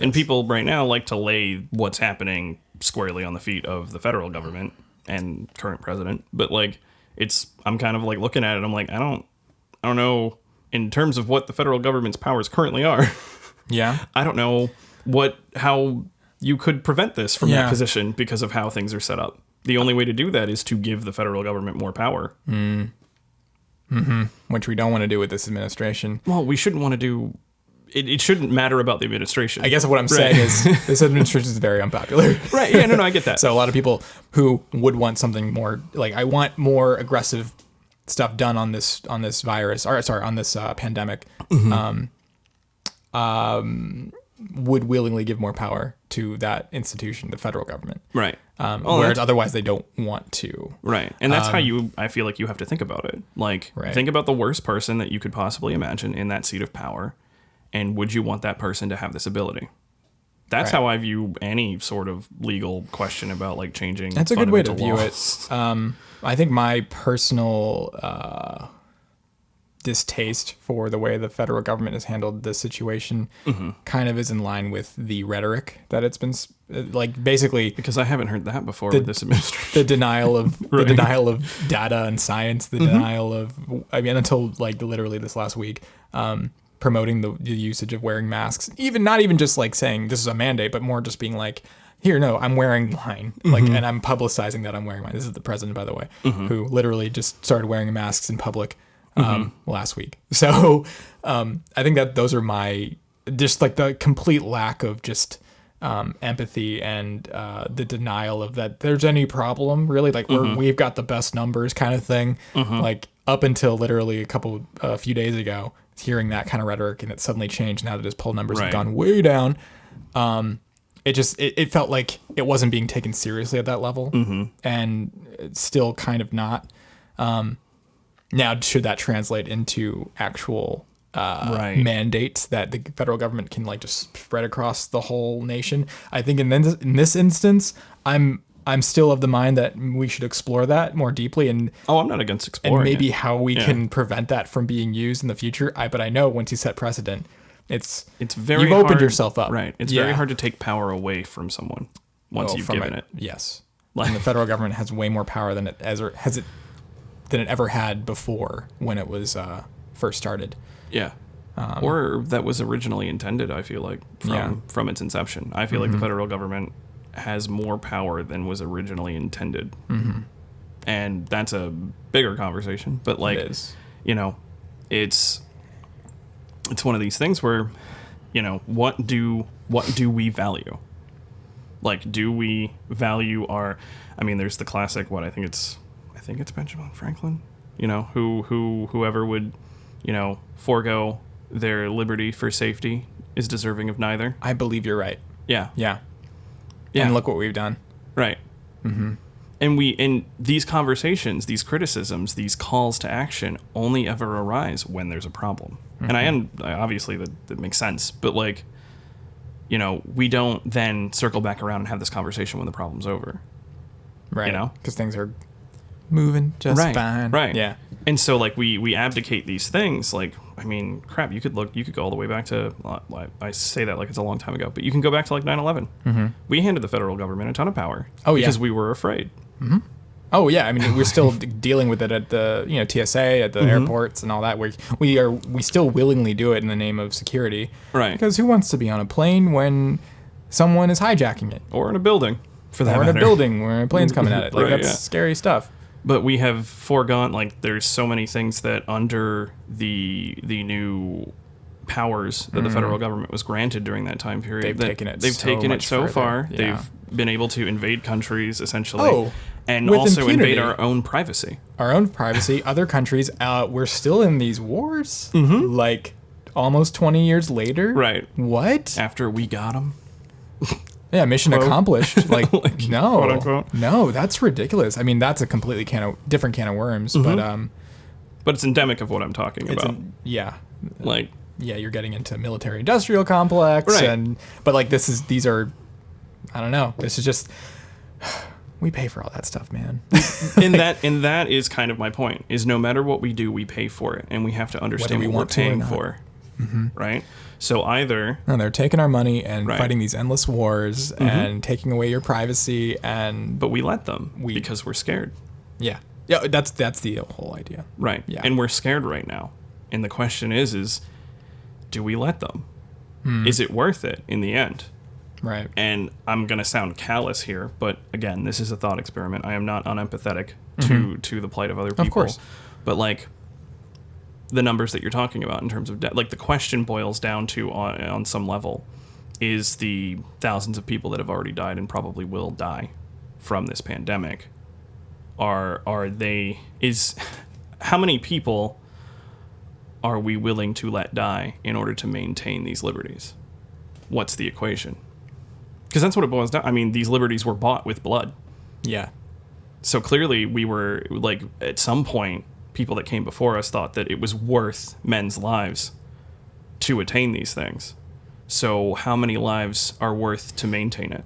And people right now like to lay what's happening squarely on the feet of the federal government and current president. But like, I'm kind of like looking at it. I'm like, I don't know in terms of what the federal government's powers currently are. Yeah. I don't know how you could prevent this from that position because of how things are set up. The only way to do that is to give the federal government more power. Which we don't want to do with this administration. Well, we shouldn't want to do... It shouldn't matter about the administration. I guess what I'm saying is this administration is very unpopular. Right, yeah, no, I get that. So a lot of people who would want something more... Like, I want more aggressive stuff done on this virus... Or, sorry, on this pandemic. Would willingly give more power to that institution, the federal government. Right. Whereas otherwise they don't want to. Right. And that's how I feel like you have to think about it. Like, think about the worst person that you could possibly imagine in that seat of power. And would you want that person to have this ability? That's how I view any sort of legal question about like changing. That's a good way to view laws. it. I think my personal distaste for the way the federal government has handled this situation kind of is in line with the rhetoric that it's been like basically because I haven't heard that before with this administration. The denial of the denial of data and science, the denial of until like literally this last week, promoting the usage of wearing masks, not even just like saying this is a mandate, but more just being like, here, no, I'm wearing mine. Like, and I'm publicizing that I'm wearing mine. This is the president, by the way, who literally just started wearing masks in public last week. So I think that those are my just like the complete lack of just empathy and the denial of that there's any problem really, like we've got the best numbers kind of thing. Like up until literally a few days ago, hearing that kind of rhetoric, and it suddenly changed now that his poll numbers have gone way down. It felt like it wasn't being taken seriously at that level, and it's still kind of not. Now, should that translate into actual mandates that the federal government can like just spread across the whole nation? I think in this instance, I'm still of the mind that we should explore that more deeply and I'm not against exploring and maybe it. how we can prevent that from being used in the future. But I know once you set precedent, it's very you've opened yourself up. Right. It's very hard to take power away from someone once you've given it. Yes. And the federal government has way more power than it ever had before when it was first started. Yeah. Or that was originally intended, I feel like, from its inception. I feel like the federal government has more power than was originally intended. And that's a bigger conversation. But like, it's one of these things where, what do we value? Like, do we value there's the classic, I think it's Benjamin Franklin, whoever would, forego their liberty for safety is deserving of neither. I believe you're right. Yeah. Yeah. And look what we've done. Right. And in these conversations, these criticisms, these calls to action only ever arise when there's a problem. And obviously that makes sense, but like, we don't then circle back around and have this conversation when the problem's over. Right. Because things are moving just fine. Right. Yeah. And so like we abdicate these things. Like, crap, you could go all the way back to, I say that like it's a long time ago, but you can go back to like 9/11. We handed the federal government a ton of power because we were afraid. Oh yeah. We're still dealing with it at the, TSA, at the airports and all that. We still willingly do it in the name of security. Right. Because who wants to be on a plane when someone is hijacking it? Or in a building, for that matter. Or in a building where a plane's coming at it. Like, that's scary stuff. But we have foregone, like, there's so many things that under the new powers that the federal government was granted during that time period, they've taken it so far. Yeah. They've been able to invade countries, essentially, and also invade our own privacy. Other countries, we're still in these wars, like, almost 20 years later. Right. What? After we got them. Yeah, mission accomplished. Like, no, quote unquote. No, that's ridiculous. That's a completely different can of worms. But it's endemic of what I'm talking about. You're getting into military industrial complex, but like these are, I don't know. This is just we pay for all that stuff, man. and that is kind of my point. Is no matter what we do, we pay for it, and we have to understand what we're paying for. right? So either And they're taking our money and Right. fighting these endless wars and taking away your privacy and but we let them because we're scared. yeah, that's the whole idea. Right. Yeah. And we're scared right now. And the question is do we let them? Is it worth it in the end? Right. And I'm going to sound callous here, but again, this is a thought experiment. I am not unempathetic to the plight of other people. Of course. But like the numbers that you're talking about in terms of death, like the question boils down to on some level is the thousands of people that have already died and probably will die from this pandemic. How many people are we willing to let die in order to maintain these liberties? What's the equation? Because that's what it boils down. I mean, these liberties were bought with blood. Yeah. So clearly we were, like, at some point, people that came before us thought that it was worth men's lives to attain these things. So how many lives are worth to maintain it?